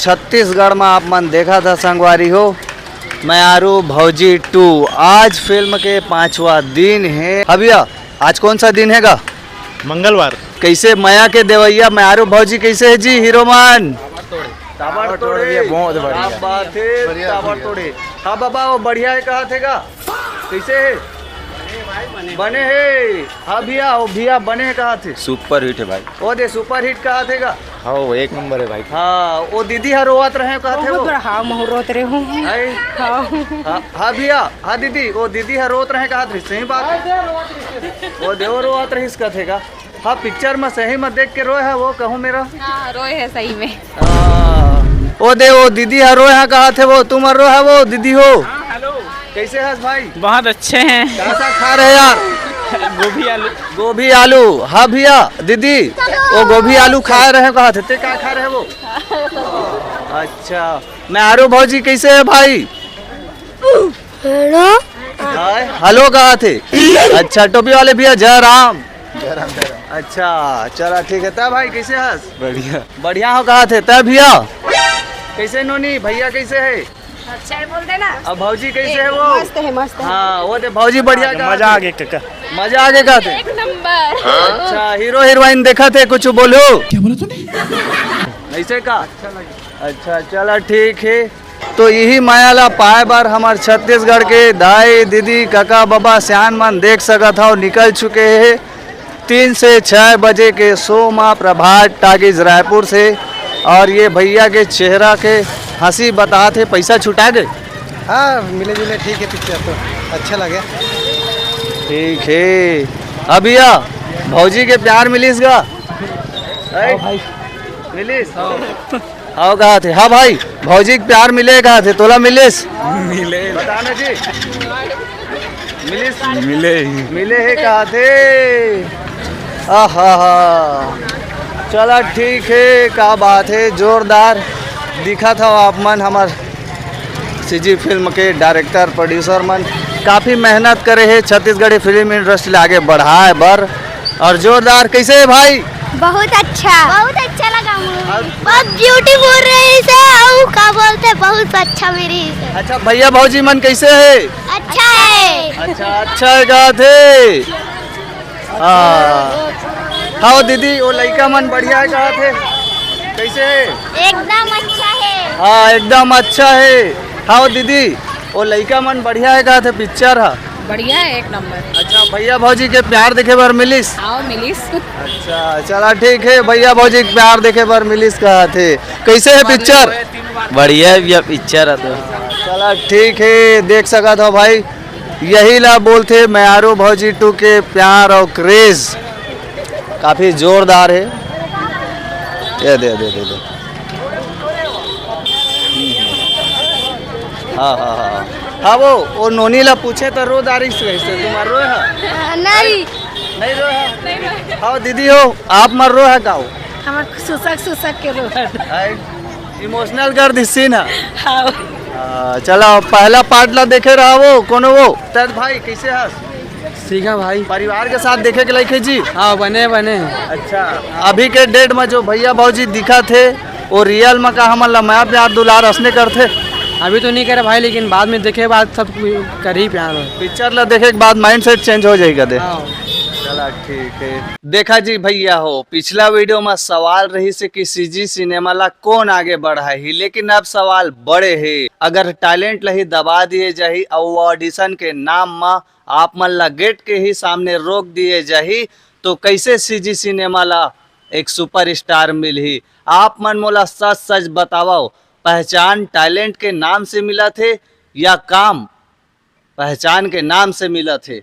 छत्तीसगढ़ में आप मन देखा था संगवारी हो मैं आरू भौजी 2। आज फिल्म के 5वां दिन है। भैया आज कौन सा दिन हैगा? मंगलवार। कैसे माया के देवैया मैं आरू भौजी कैसे है जी हीरोमान? ताबड़तोड़े बहुत बढ़िया। क्या बात है ताबड़तोड़े। हाँ बाबा वो बढ़िया है कहा थे का? कैसे है? बने है। हाँ भैया वो भैया बने है कहा थे? सुपर हिट है भाई। वो दे सुपर हिट कहा थे का? हाँ वो एक नंबर है भाई। हाँ वो दीदी हर रोवत रहे कहा थे वो? हाँ मैं रोत रही हूँ। हाँ भैया हाँ दीदी वो दीदी हर रोत रहे कहा थे सही बात? वो देव रोवत रही इसका थे का? हाँ पिक्चर में सही में देख के रोए है वो कहूँ मेरा? हाँ रोए है सही में। वो दे वो दीदी हर रोए है कहा थे वो तुम हर रो है वो दीदी हो? हेलो कैसे है भाई? बहुत अच्छे हैं। कैसा खा रहे यार? गोभी आलू। गोभी आलू। हाँ भैया दीदी वो गोभी आलू खा रहे कहा थे ते क्या खा रहे वो? अच्छा मैं आरू भौजी कैसे है भाई? हेलो कहा थे? अच्छा टोपी वाले भैया जय राम। अच्छा चला ठीक है तब भाई कैसे है? बढ़िया बढ़िया हो कहा थे तब भैया कैसे नोनी भैया कैसे है? अच्छा है बोल देना। अब भौजी कैसे है वो? मस्त है मस्त है। हाँ वो दे भौजी बढ़िया कहा मजा आ थे। गया काका। मजा आ गया कहा थे? एक नंबर। अच्छा हीरो हीरोइन देखा थे कुछ बोलो? क्या बोला तूने? ऐसे का? अच्छा चला ठीक है। तो यही मायाला पाए बार हमारे छत्तीसगढ़ के दाई दीदी काका बाबा सियान मन देख सका था और निकल चुके हैं 3 से 6 बजे के शो में प्रभात टाकीज रायपुर से। और ये भैया के चेहरा के हंसी बता थे पैसा छुटा गए? हाँ मिले जुले ठीक है पिक्चर तो अच्छा लगे। ठीक है अब भैया भौजी के प्यार मिलिस गा? भाई मिलिस? आओ कहा थे? हाँ भाई भौजी के प्यार मिले कहा थे तोला मिलिस? मिले बताना जी मिलिस? मिले मिले है कहा थे? आहा चला ठीक है क्या बात है जोरदार दिखा था आप मन हमार सीजी फिल्म के डायरेक्टर प्रोड्यूसर मन काफ़ी मेहनत करे है छत्तीसगढ़ी फिल्म इंडस्ट्री आगे बढ़ाए बर और जोरदार कैसे है भाई? बहुत अच्छा लगा मुझे। बहुत ब्यूटीफुल रही से और का बोलते बहुत अच्छा मेरी से। अच्छा भैया भौजी मन कैसे है? अच्छा है। अच्छा है कहा थे? हाँ दीदी वो लड़का मन बढ़िया है कहा थे? कैसे है? एकदम अच्छा है। हाँ एकदम अच्छा है। हाँ दीदी वो लड़का मन बढ़िया है कहा थे पिक्चर है? बढ़िया है एक नंबर। अच्छा भैया भौजी के प्यार देखे बार मिलिस? आओ मिलिस। अच्छा चला ठीक है भैया भौजी के प्यार देखे बार मिलिस कहा थे। कैसे है पिक्चर? बढ़िया है भैया पिक्चर है तो। चला ठीक है देख सका था भाई यही ला बोलते मैं आरू भौजी 2 के प्यार और क्रेज काफी जोरदार है। दे हाँ वो नोनी ला पूछे तो रो दारी से तुम्हार रो है? नहीं रो है। हाँ दीदी हो आप मर रो है का? हमार सुसक के रो। इमोशनल कर दी सीन है। हाँ चलो पहला पार्ट ला देखे रहा वो कौन वो तद भाई कैसे है? सीखा भाई। परिवार के साथ देखे के लायक जी? हाँ बने अच्छा अभी के डेट में जो भैया भौजी दिखा थे वो रियल में का हमन ला माया प्यार दुलार असने करते? अभी तो नहीं करे भाई लेकिन बाद में देखे बाद सब कर ही प्यार। पिक्चर ला देखे के बाद माइंड सेट चेंज हो जाएगा दे। हाँ। चला ठीक है देखा जी भैया हो पिछला वीडियो में सवाल रही से कि सीजी सिनेमा ला कौन आगे बढ़ा ही लेकिन अब सवाल बड़े है अगर टैलेंट लही दबा दिए जाही और ऑडिशन के नाम में आप मन ला गेट के ही सामने रोक दिए जाही तो कैसे सीजी सिनेमा ला एक सुपरस्टार मिली? आप मन मोला सच सच बताओ पहचान टैलेंट के नाम से मिला थे या काम पहचान के नाम से मिला थे?